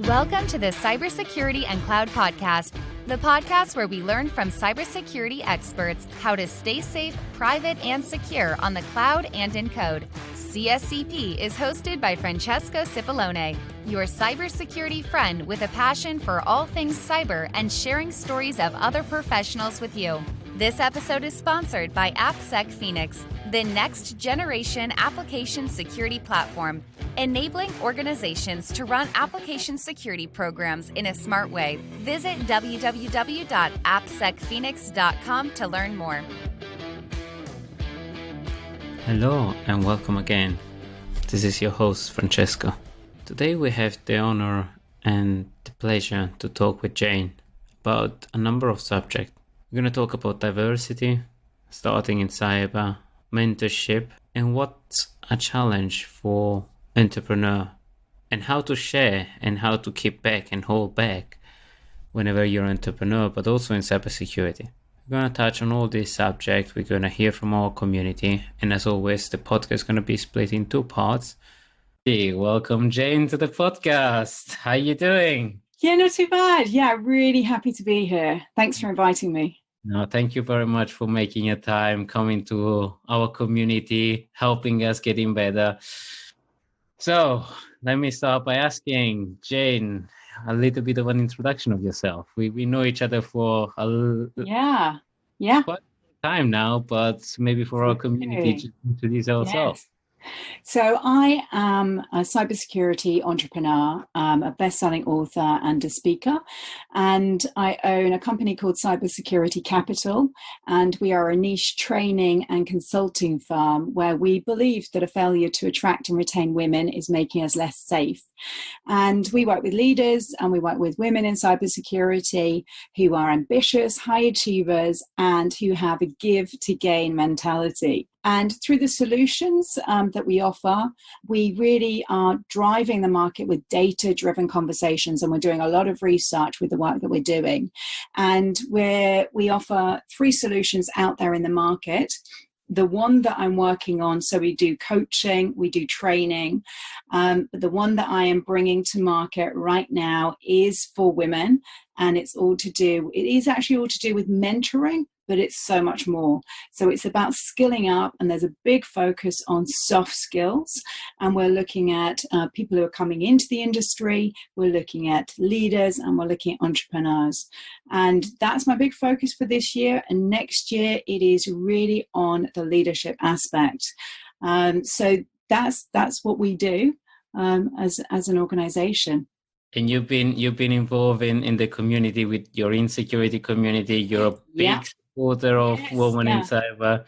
Welcome to the Cybersecurity and Cloud Podcast, the podcast where we learn from cybersecurity experts how to stay safe, private, and secure on the cloud and in code. CSCP is hosted by Francesco Cipollone, your cybersecurity friend with a passion for all things cyber and sharing stories of other professionals with you. This episode is sponsored by AppSec Phoenix, the next generation application security platform, enabling organizations to run application security programs in a smart way. Visit www.appsecphoenix.com to learn more. Hello and welcome again. This is your host Francesco. Today we have the honor and the pleasure to talk with Jane about a number of subjects. We're going to talk about diversity, starting in cyber, mentorship, and what's a challenge for entrepreneur, and how to share and how to keep back and hold back whenever you're an entrepreneur, but also in cybersecurity. We're going to touch on all these subjects. We're going to hear from our community. And as always, the podcast is going to be split in two parts. Hey, welcome, Jane, to the podcast. How are you doing? Yeah, not too bad. Yeah, really happy to be here. Thanks for inviting me. No, thank you very much for making your time, coming to our community, helping us getting better. So let me start by asking Jane a little bit of an introduction of yourself. We know each other for quite a time now, but maybe for our community, just introduce ourselves. Yes. So I am a cybersecurity entrepreneur, a best-selling author and a speaker, and I own a company called Cybersecurity Capital, and we are a niche training and consulting firm where we believe that a failure to attract and retain women is making us less safe. And we work with leaders and we work with women in cybersecurity who are ambitious, high achievers, and who have a give to gain mentality. And through the solutions that we offer, we really are driving the market with data-driven conversations, and we're doing a lot of research with the work that we're doing. And we offer three solutions out there in the market. The one that I'm working on, so we do coaching, we do training, but the one that I am bringing to market right now is for women, and it is actually all to do with mentoring, but it's so much more. So it's about skilling up, and there's a big focus on soft skills. And we're looking at people who are coming into the industry, we're looking at leaders, and we're looking at entrepreneurs. And that's my big focus for this year. And next year, it is really on the leadership aspect. So that's what we do as an organization. And you've been involved in the community with your insecurity community. You're a big supporter of women in cyber.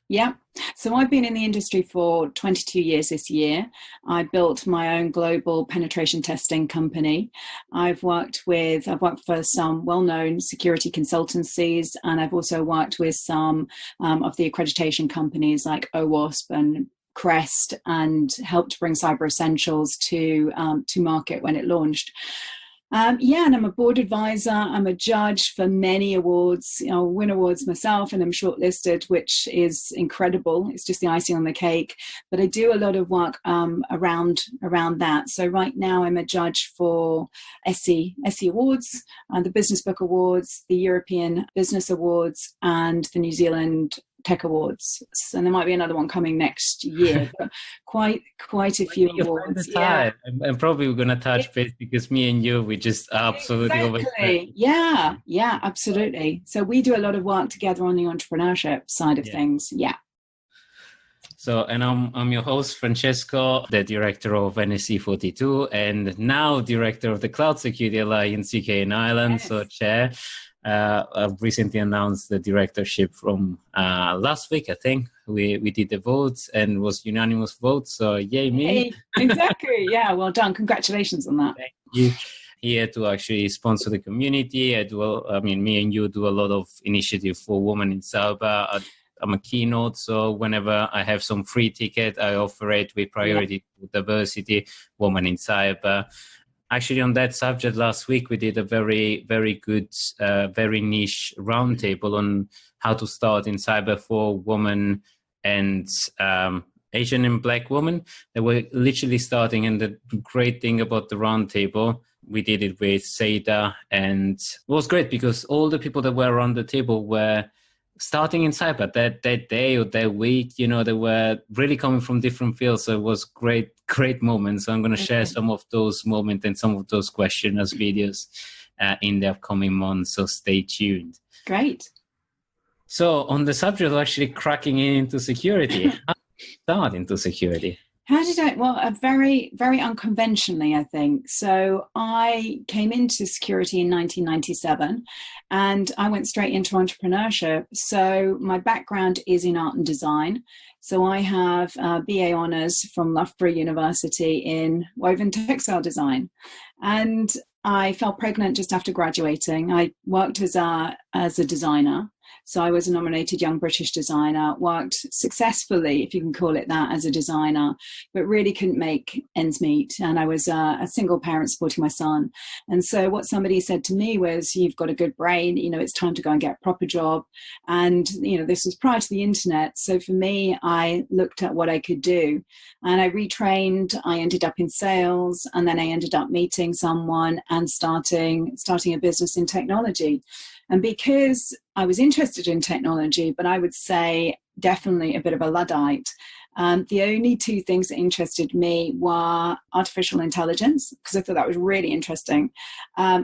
Yeah. So I've been in the industry for 22 years this year. I built my own global penetration testing company. I've worked for some well-known security consultancies, and I've also worked with some of the accreditation companies like OWASP and Crest, and helped bring Cyber Essentials to market when it launched. And I'm a board advisor. I'm a judge for many awards. I win awards myself, and I'm shortlisted, which is incredible. It's just the icing on the cake. But I do a lot of work around that. So right now I'm a judge for SE Awards, the Business Book Awards, the European Business Awards, and the New Zealand Tech Awards, and there might be another one coming next year, but quite a few awards. And probably we're going to touch base because me and you, we just absolutely exactly. Yeah, absolutely. So we do a lot of work together on the entrepreneurship side of things. Yeah. So, and I'm your host, Francesco, the director of NSC42, and now director of the Cloud Security Alliance UK and Ireland, so chair. I've recently announced the directorship from last week, I think. We did the votes and it was unanimous vote, so yay me. Hey, exactly, yeah, well done. Congratulations on that. Thank you. Here to actually sponsor the community. Me and you do a lot of initiative for women in cyber. I'm a keynote, so whenever I have some free ticket, I offer it with priority to diversity, women in cyber. Actually, on that subject, last week, we did a very, very good, very niche roundtable on how to start in cyber for women and Asian and Black women. They were literally starting, and the great thing about the roundtable, We did it with Seda, and it was great because all the people that were around the table were starting in cyber that day or that week. They were really coming from different fields. So it was great moments. So I'm going to share some of those moments and some of those questions as videos in the upcoming months. So stay tuned. Great. So on the subject of actually cracking into security, how did you start into security? How did I? Well, very, very unconventionally, I think. So I came into security in 1997 and I went straight into entrepreneurship. So my background is in art and design. So I have BA honours from Loughborough University in woven textile design. And I fell pregnant just after graduating. I worked as a designer. So I was a nominated Young British Designer, worked successfully, if you can call it that, as a designer, but really couldn't make ends meet. And I was a single parent supporting my son. And so what somebody said to me was, you've got a good brain, it's time to go and get a proper job. And, this was prior to the internet. So for me, I looked at what I could do and I retrained. I ended up in sales, and then I ended up meeting someone and starting a business in technology. And because I was interested in technology, but I would say definitely a bit of a Luddite, the only two things that interested me were artificial intelligence, because I thought that was really interesting,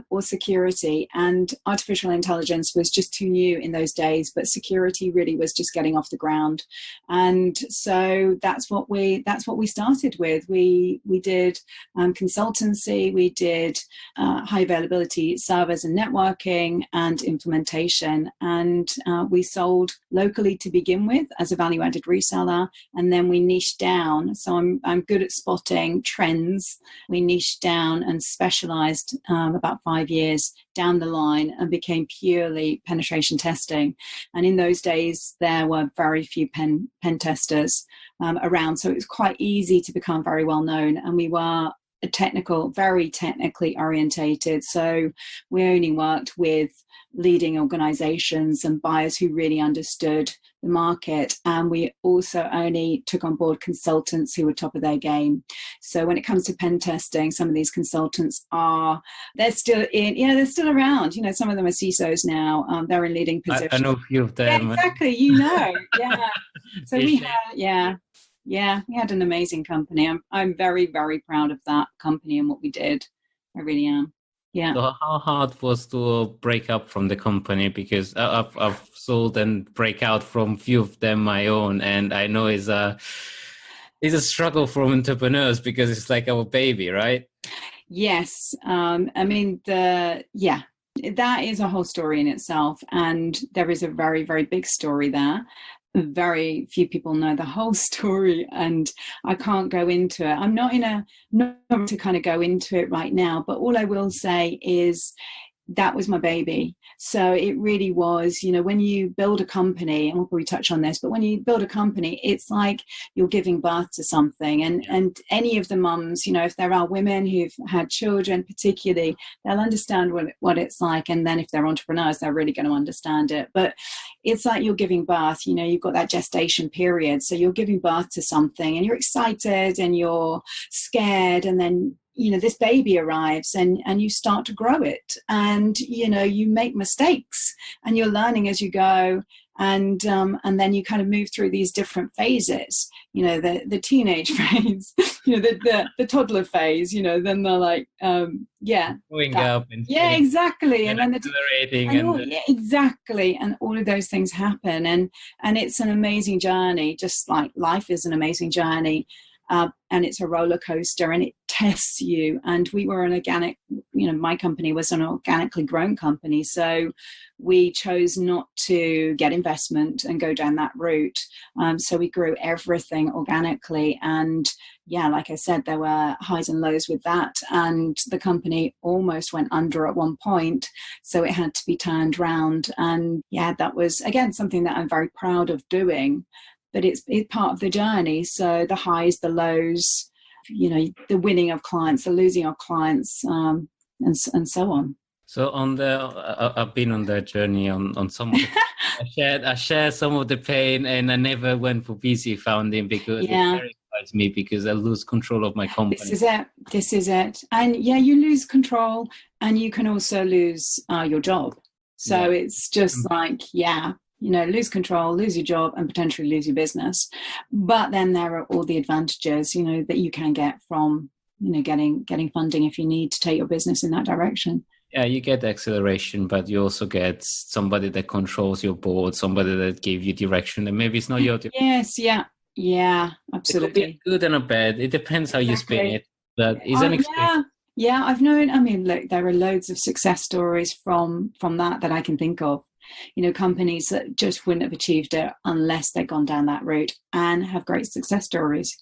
or security. And artificial intelligence was just too new in those days, but security really was just getting off the ground. And so that's what we started with. We did consultancy, we did high availability servers and networking and implementation. And we sold locally to begin with as a value-added reseller, and then we niched down. So I'm good at spotting trends. We niched down and specialized about 5 years down the line and became purely penetration testing. And in those days, there were very few pen testers around. So it was quite easy to become very well known. And we were very technically orientated. So we only worked with leading organizations and buyers who really understood the market. And we also only took on board consultants who were top of their game. So when it comes to pen testing, some of these consultants they're still around. Some of them are CISOs now. They're in leading positions. I know a few of them. Yeah, exactly. Yeah. So we had an amazing company. I'm very, very proud of that company and what we did. I really am. Yeah. So how hard was to break up from the company? Because I've sold and break out from few of them my own, and I know it's a struggle for entrepreneurs because it's like our baby, right? Yes. That is a whole story in itself, and there is a very, very big story there. Very few people know the whole story, and I can't go into it. I'm not to kind of go into it right now, but all I will say is that was my baby. So it really was, when you build a company, and we'll probably touch on this, but when you build a company, it's like you're giving birth to something. And any of the mums, if there are women who've had children particularly, they'll understand what it's like. And then if they're entrepreneurs, they're really going to understand it. But it's like you're giving birth, you've got that gestation period. So you're giving birth to something and you're excited and you're scared, and then this baby arrives and you start to grow it, and you make mistakes and you're learning as you go, and then you kind of move through these different phases, the teenage phase, the toddler phase, then they're like growing up and exactly, and then accelerating exactly, and all of those things happen, and it's an amazing journey, just like life is an amazing journey. And it's a roller coaster, and it tests you. And we were an organic, my company was an organically grown company. So we chose not to get investment and go down that route. So we grew everything organically. And like I said, there were highs and lows with that. And the company almost went under at one point. So it had to be turned around. And that was, again, something that I'm very proud of doing. But it's part of the journey. So the highs, the lows, the winning of clients, the losing of clients, and so on. So I've been on that journey on some of the, I shared some of the pain, and I never went for VC funding because it's very terrifies me because I lose control of my company. This is it. And yeah, you lose control, and you can also lose your job. So it's just like, lose control, lose your job, and potentially lose your business. But then there are all the advantages, that you can get from, getting funding if you need to take your business in that direction. Yeah, you get acceleration, but you also get somebody that controls your board, somebody that gave you direction, and maybe it's not your direction. Yes, absolutely. It could be a good and a bad. It depends how you spin it. But it's an experience. Yeah, I've known. I mean, look, there are loads of success stories from that I can think of. Companies that just wouldn't have achieved it unless they'd gone down that route, and have great success stories.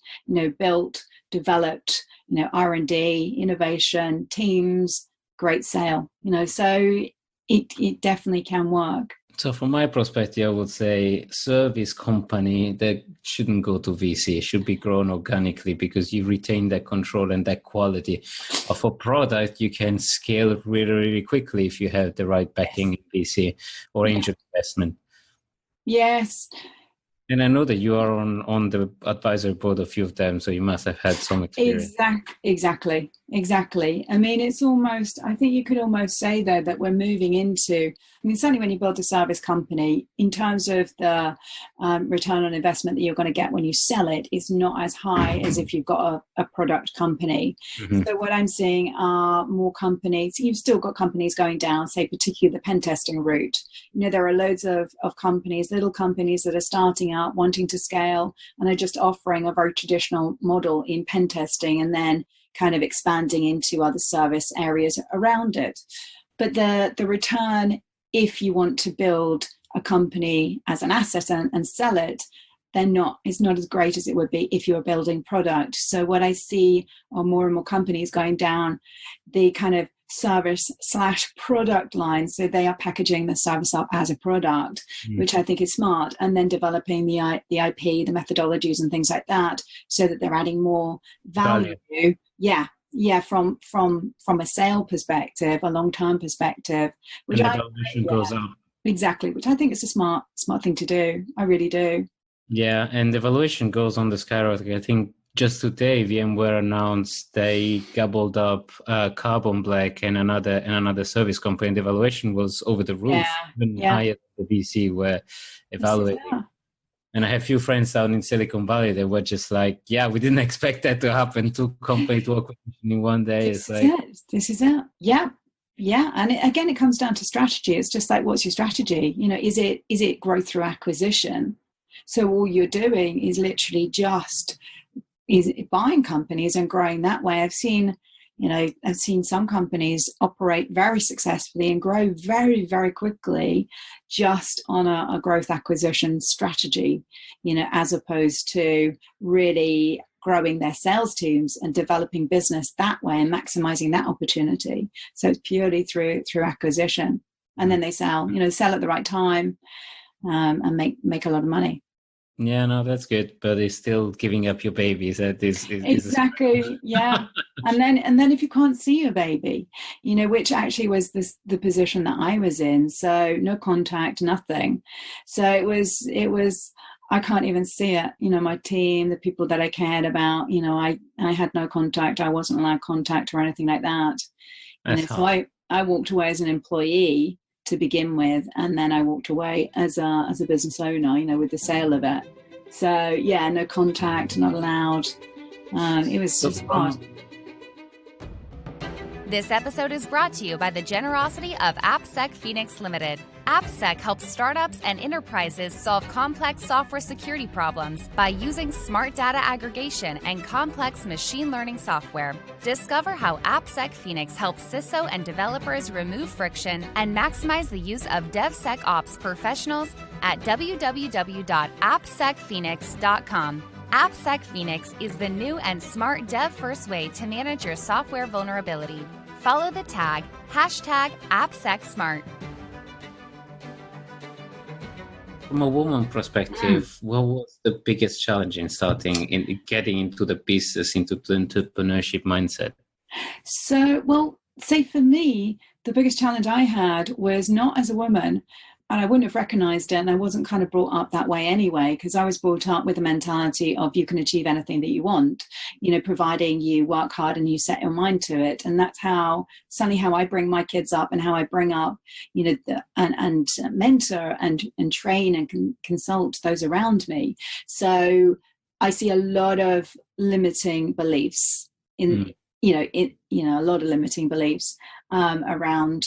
Built, developed, R&D, innovation, teams. Great sale, so it definitely can work. So from my perspective, I would say service company that shouldn't go to VC, should be grown organically, because you retain that control and that quality of a product. You can scale really, really quickly if you have the right backing in VC or angel investment. Yes. And I know that you are on the advisory board of a few of them, so you must have had some experience. Exactly. I mean, it's almost, I think you could almost say, though, that we're moving into, certainly when you build a service company, in terms of the return on investment that you're going to get when you sell it, is not as high as if you've got a product company. Mm-hmm. So what I'm seeing are more companies, you've still got companies going down, say, particularly the pen testing route. There are loads of companies, little companies that are starting out, wanting to scale, and are just offering a very traditional model in pen testing, and then kind of expanding into other service areas around it. But the return, if you want to build a company as an asset and sell it, it's not as great as it would be if you were building product. So what I see are more and more companies going down the kind of service/product line. So they are packaging the service up as a product, which I think is smart, and then developing the IP, the methodologies and things like that, so that they're adding more value. Yeah, from a sale perspective, a long-term perspective, which and the valuation goes up. Exactly, which I think is a smart thing to do. I really do. Yeah, and the valuation goes on the skyrocket. I think just today, VMware announced they gobbled up Carbon Black and another service company. The valuation was over the roof, even higher than the VC were evaluating. Yeah. And I have a few friends down in Silicon Valley that were just like, we didn't expect that to happen. 2 companies to acquisition in one day. This is it. Yeah. Yeah. And again, it comes down to strategy. It's just like, what's your strategy? Is it growth through acquisition? So all you're doing is literally just buying companies and growing that way. I've seen some companies operate very successfully and grow very, very quickly just on a growth acquisition strategy, as opposed to really growing their sales teams and developing business that way and maximizing that opportunity. So it's purely through acquisition. And then they sell at the right time, and make a lot of money. Yeah, no, that's good, but it's still giving up your babies. Exactly, yeah. And then if you can't see your baby, which actually was the position that I was in, so no contact, nothing. So it was. I can't even see it. My team, the people that I cared about. I had no contact. I wasn't allowed contact or anything like that. So I walked away as an employee to begin with, and then I walked away as a business owner, with the sale of it. So no contact, not allowed. It was just hard. This episode is brought to you by the generosity of AppSec Phoenix Ltd. AppSec helps startups and enterprises solve complex software security problems by using smart data aggregation and complex machine learning software. Discover how AppSec Phoenix helps CISO and developers remove friction and maximize the use of DevSecOps professionals at www.appsecphoenix.com. AppSec Phoenix is the new and smart dev-first way to manage your software vulnerability. Follow the tag #AppSecSmart. From a woman perspective, what was the biggest challenge in getting into the business, into the entrepreneurship mindset? So, say for me, the biggest challenge I had was not as a woman, I wouldn't have recognized it, and I wasn't kind of brought up that way anyway, because I was brought up with the mentality of you can achieve anything that you want, providing you work hard and you set your mind to it. And that's certainly how I bring my kids up, and how I bring up, and mentor and train and consult those around me. So I see a lot of limiting beliefs a lot of limiting beliefs around.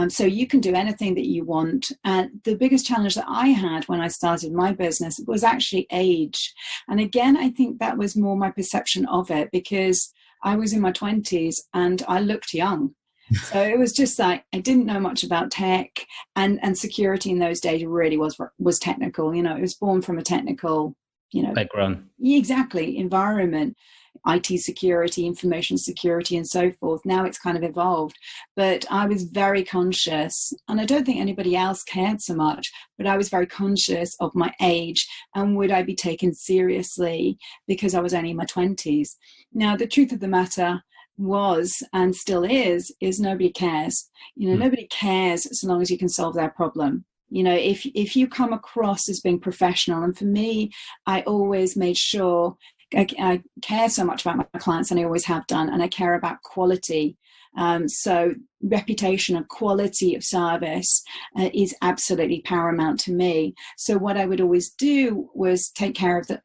So you can do anything that you want. And the biggest challenge that I had when I started my business was actually age. And again, I think that was more my perception of it, because I was in my 20s and I looked young. So it was just like, I didn't know much about tech, and security in those days really was technical. It was born from a technical, background. Exactly, environment. IT security, information security, and so forth. Now it's kind of evolved, but I was very conscious, and I don't think anybody else cared so much, but I was very conscious of my age, and would I be taken seriously because I was only in my 20s. Now, the truth of the matter was, and still is nobody cares. Nobody cares as long as you can solve their problem. If you come across as being professional, and for me, I always made sure I care so much about my clients, and I always have done, and I care about quality. So reputation and quality of service is absolutely paramount to me. So what I would always do was take care of the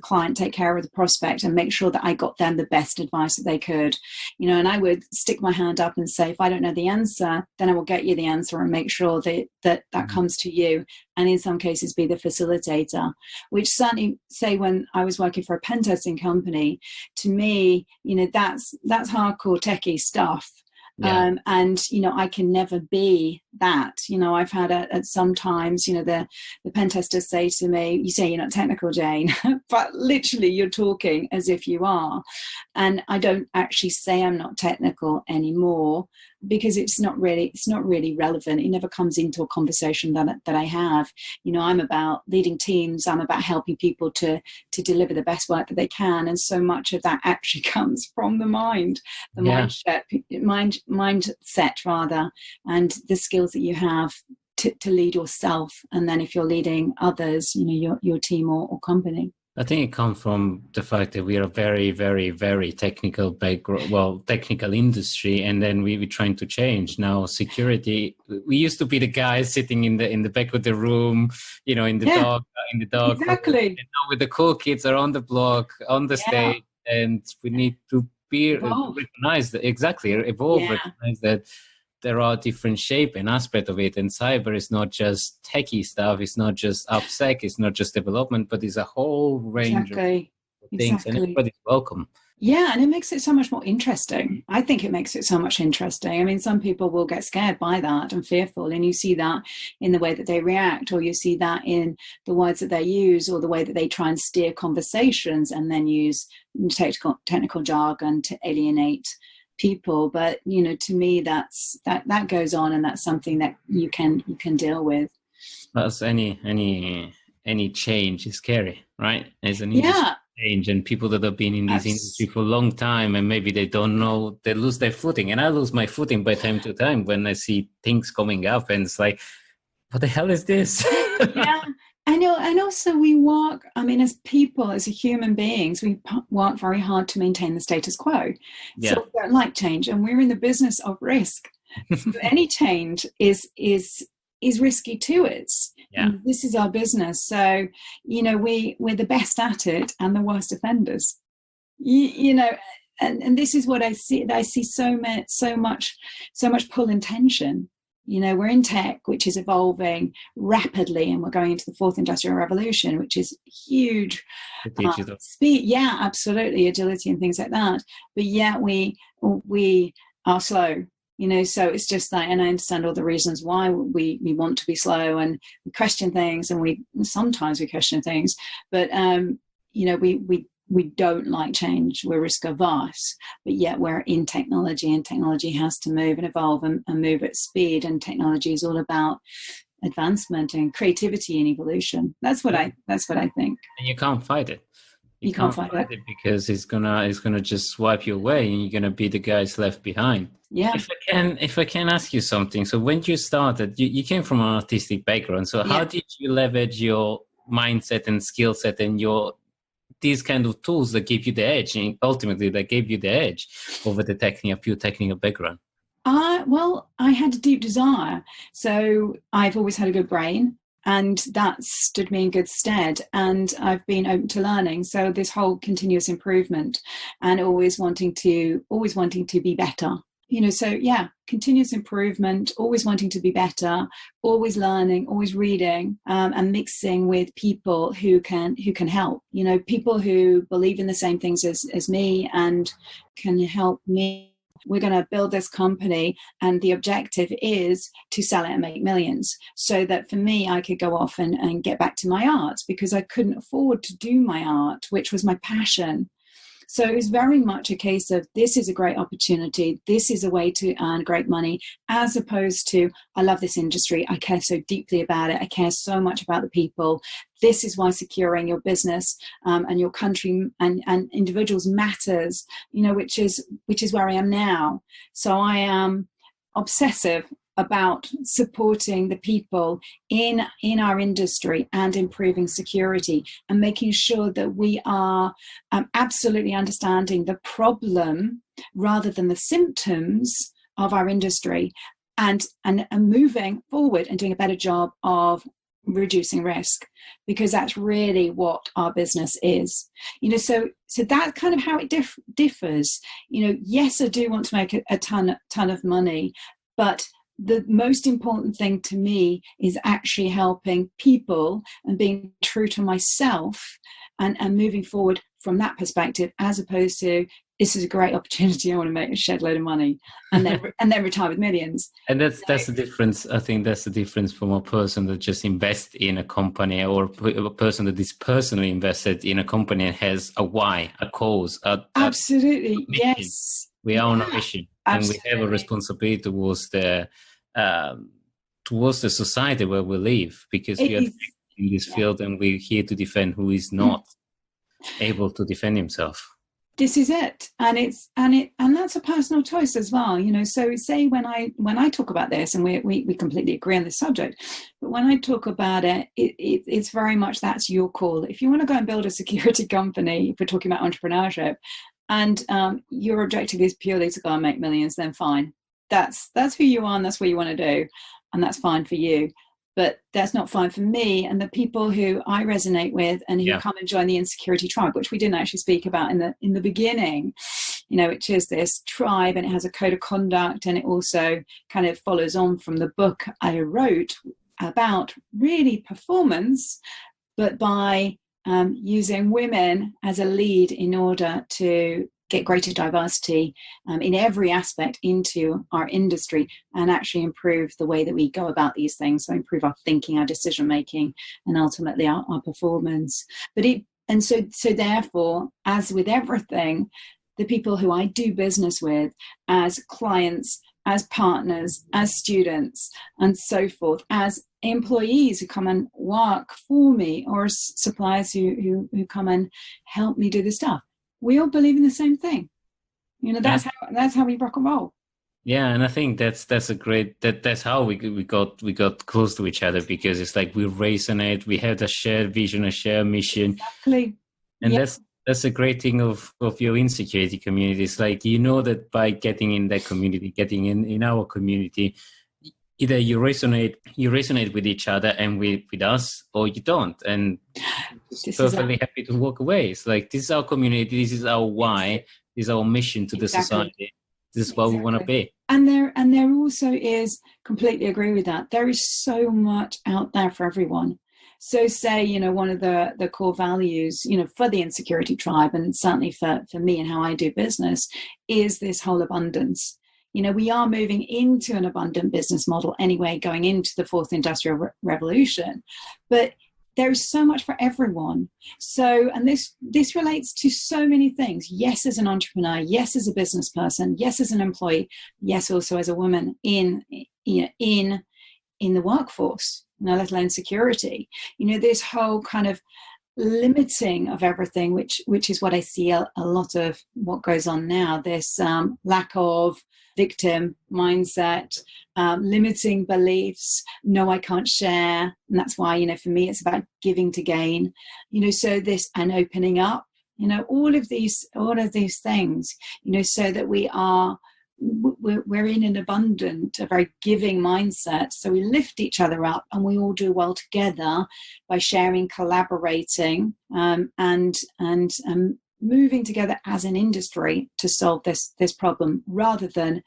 client, take care of the prospect, and make sure that I got them the best advice that they could. And I would stick my hand up and say, if I don't know the answer, then I will get you the answer, and make sure that comes to you, and in some cases be the facilitator. Which certainly, say when I was working for a pen testing company, to me, that's hardcore techie stuff. Yeah. And I can never be that. I've had at sometimes the pen testers say to me, you say you're not technical, Jane, but literally you're talking as if you are. And I don't actually say I'm not technical anymore, because it's not really relevant. It never comes into a conversation that I have. I'm about leading teams. I'm about helping people to deliver the best work that they can. And so much of that actually comes from the mind, mindset rather, and the skills that you have to lead yourself. And then if you're leading others, your team or company. I think it comes from the fact that we are a very, very, very technical technical industry, and then we're trying to change. Now, security, we used to be the guys sitting in the back of the room, in the dark. Exactly. And now with the cool kids are on the block, on the stage, and we need to be recognized, recognize that there are different shape and aspect of it. And cyber is not just techie stuff. It's not just AppSec. It's not just development, but it's a whole range of things. And everybody's welcome. Yeah, and it makes it so much more interesting. I think it makes it so much interesting. I mean, some people will get scared by that and fearful, and you see that in the way that they react, or you see that in the words that they use, or the way that they try and steer conversations and then use technical jargon to alienate people. But to me, that goes on, and that's something that you can deal with. As any change is scary, right? As an industry change, and people that have been in this industry for a long time, and maybe they don't know, they lose their footing. And I lose my footing by time to time when I see things coming up, and it's like, what the hell is this? Yeah. I know, and also we work, as people, as human beings, we work very hard to maintain the status quo. Yeah. So we don't like change, and we're in the business of risk. So any change is risky to us. Yeah. And this is our business. So, we're the best at it and the worst offenders. And this is what I see. I see so much pull and tension. We're in tech, which is evolving rapidly, and we're going into the fourth industrial revolution, which is huge. Speed, yeah, absolutely, agility and things like that. But yet we are slow, so it's just that, and I understand all the reasons why we want to be slow, and we question things, and sometimes we question things, but we don't like change. We're risk averse, but yet we're in technology, and technology has to move and evolve and move at speed. And technology is all about advancement and creativity and evolution. That's what I think. And you can't fight it. You can't fight it. because it's gonna just swipe you away, and you're gonna be the guys left behind. Yeah. If I can ask you something, so when you started, you came from an artistic background. So how did you leverage your mindset and skill set and these kind of tools that give you the edge, and ultimately that gave you the edge over the pure technical background? Well, I had a deep desire. So I've always had a good brain, and that stood me in good stead. And I've been open to learning. So this whole continuous improvement and always wanting to be better. So yeah, continuous improvement, always wanting to be better, always learning, always reading, and mixing with people who can help. People who believe in the same things as me and can help me. We're going to build this company, and the objective is to sell it and make millions, so that for me, I could go off and get back to my art, because I couldn't afford to do my art, which was my passion. So it was very much a case of, this is a great opportunity. This is a way to earn great money, as opposed to, I love this industry. I care so deeply about it. I care so much about the people. This is why securing your business and your country and individuals matters, which is where I am now. So I am obsessive about supporting the people in our industry and improving security, and making sure that we are absolutely understanding the problem rather than the symptoms of our industry, and moving forward and doing a better job of reducing risk, because that's really what our business is. So that's kind of how it differs. Yes, I do want to make a ton of money, but the most important thing to me is actually helping people and being true to myself, and moving forward from that perspective, as opposed to, this is a great opportunity, I want to make a shed load of money and then retire with millions. And that's the difference. I think that's the difference from a person that just invests in a company, or a person that is personally invested in a company and has a why, a cause. Absolutely, a mission. yes. We are on a mission, Absolutely. And we have a responsibility towards the society where we live, because we are in this field, and we're here to defend who is not able to defend himself. This is it, and that's a personal choice as well. So say when I talk about this, and we completely agree on this subject, but when I talk about it's very much, that's your call. If you want to go and build a security company, if we're talking about entrepreneurship, and your objective is purely to go and make millions, then fine. That's who you are, and that's what you want to do, and that's fine for you. But that's not fine for me and the people who I resonate with, and who come and join the Insecurity Tribe, which we didn't actually speak about in the beginning, which is this tribe, and it has a code of conduct, and it also kind of follows on from the book I wrote about really performance, but by using women as a lead in order to get greater diversity in every aspect into our industry, and actually improve the way that we go about these things. So improve our thinking, our decision making, and ultimately our performance. So therefore, as with everything, the people who I do business with as clients, as partners, as students, and so forth, as employees who come and work for me, or suppliers who come and help me do the stuff, we all believe in the same thing. That's how we rock and roll. Yeah, and I think that's a great that's how we got close to each other, because it's like we resonate, we have a shared vision, a shared mission. Exactly. And that's a great thing of your insecurity community. It's like, that by getting in that community, getting in our community, either you resonate with each other and with us, or you don't, and perfectly happy to walk away. It's like, this is our community, this is our why, this is our mission to the society, this is what we want to be. And there also is, completely agree with that, there is so much out there for everyone. So say, one of the core values, for the Insecurity Tribe, and certainly for me and how I do business, is this whole abundance. We are moving into an abundant business model anyway, going into the fourth industrial revolution, but there's so much for everyone. So, and this relates to so many things. Yes, as an entrepreneur, yes, as a business person, yes, as an employee, yes, also as a woman in the workforce, let alone security. This whole kind of limiting of everything, which is what I see a lot of what goes on now. This lack of victim mindset, limiting beliefs. No, I can't share, and that's why for me it's about giving to gain. So this and opening up. All of these things. So that we're in an abundant, a very giving mindset. So we lift each other up, and we all do well together by sharing, collaborating, and moving together as an industry to solve this problem, rather than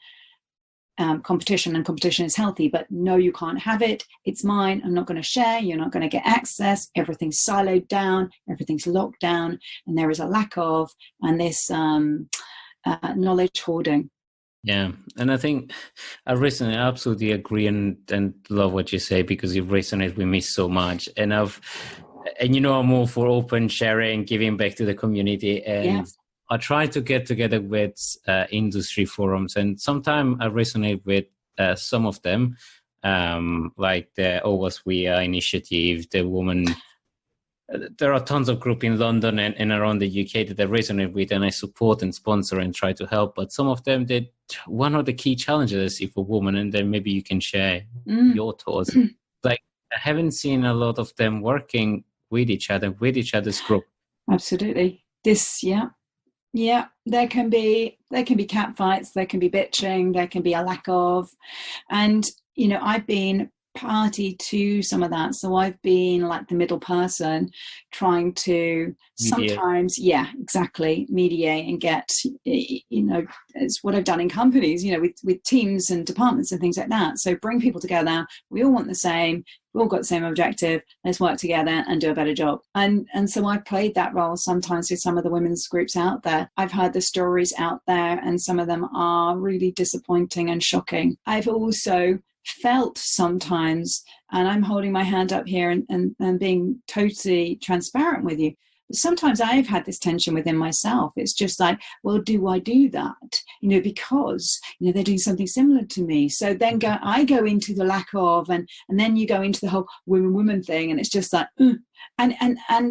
competition. And competition is healthy, but no, you can't have it. It's mine. I'm not going to share. You're not going to get access. Everything's siloed down. Everything's locked down, and there is a lack of, and this knowledge hoarding. Yeah, and I think I absolutely agree and love what you say, because it resonates with me so much. And I'm all for open sharing, giving back to the community, and I try to get together with industry forums, and sometimes I resonate with some of them, like the Always We Are initiative, the woman. There are tons of groups in London and around the UK that I resonate with, and I support and sponsor and try to help. But some of them, one of the key challenges if a woman, and then maybe you can share your thoughts. Like, I haven't seen a lot of them working with each other, with each other's group. Absolutely. There can be cat fights, there can be bitching, there can be a lack of, and I've been party to some of that. So I've been like the middle person, trying to sometimes, mediate and get, it's what I've done in companies, with teams and departments and things like that. So bring people together. We all want the same. We all got the same objective. Let's work together and do a better job. And so I played that role sometimes with some of the women's groups out there. I've heard the stories out there, and some of them are really disappointing and shocking. I've also felt sometimes, and I'm holding my hand up here and being totally transparent with you, sometimes I've had this tension within myself. It's just like, well, do I do that? Because they're doing something similar to me. So then I go into the lack of, and then you go into the whole women thing, and it's just like, and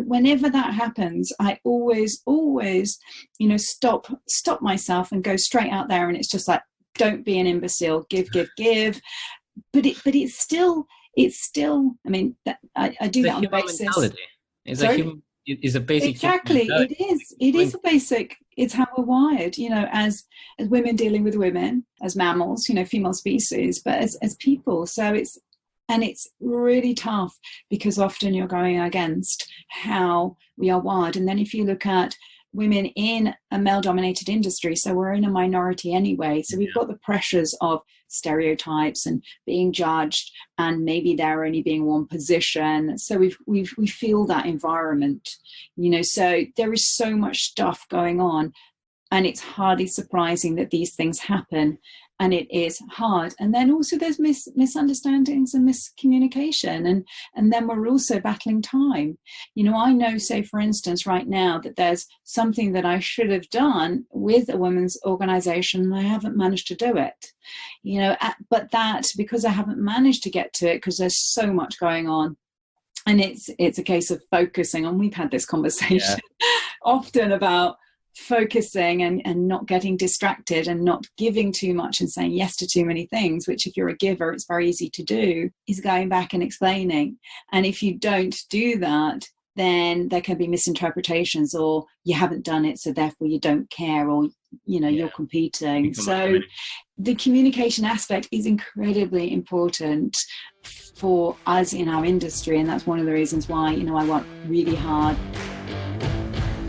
whenever that happens, I always stop myself and go straight out there, and it's just like, don't be an imbecile. Give. But it's still. I mean, I do that on the basis. Mentality. It's a basic. Exactly, it is. It is a basic. It's how we're wired. As women dealing with women, as mammals. Female species, but as people. So it's really tough, because often you're going against how we are wired. And then if you look at women in a male-dominated industry, so we're in a minority anyway, so we've got the pressures of stereotypes and being judged, and maybe there only being one position, so we feel that environment, so there is so much stuff going on, and it's hardly surprising that these things happen, and it is hard. And then also there's misunderstandings and miscommunication, and then we're also battling time. I know, say for instance, right now, that there's something that I should have done with a women's organization, and I haven't managed to do it. But that, because I haven't managed to get to it, because there's so much going on, and it's a case of focusing. And we've had this conversation often about focusing and not getting distracted, and not giving too much and saying yes to too many things, which if you're a giver, it's very easy to do, is going back and explaining. And if you don't do that, then there can be misinterpretations, or you haven't done it, so therefore you don't care, or you're competing. So the communication aspect is incredibly important for us in our industry, and that's one of the reasons why I work really hard.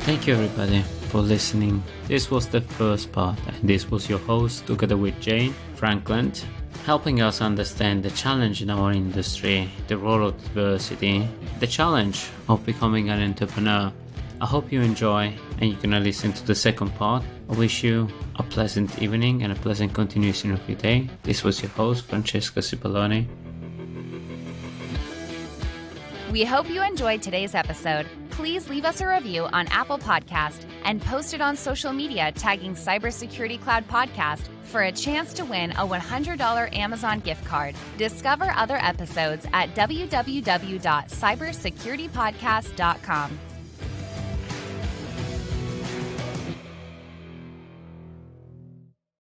Thank you, everybody, for listening. This was the first part, and this was your host, together with Jane, Frankland, helping us understand the challenge in our industry, the role of diversity, the challenge of becoming an entrepreneur. I hope you enjoy, and you're gonna listen to the second part. I wish you a pleasant evening and a pleasant continuation of your day. This was your host, Francesco Cipollone. We hope you enjoyed today's episode. Please leave us a review on Apple Podcast and post it on social media tagging Cybersecurity Cloud Podcast for a chance to win a $100 Amazon gift card. Discover other episodes at www.cybersecuritypodcast.com.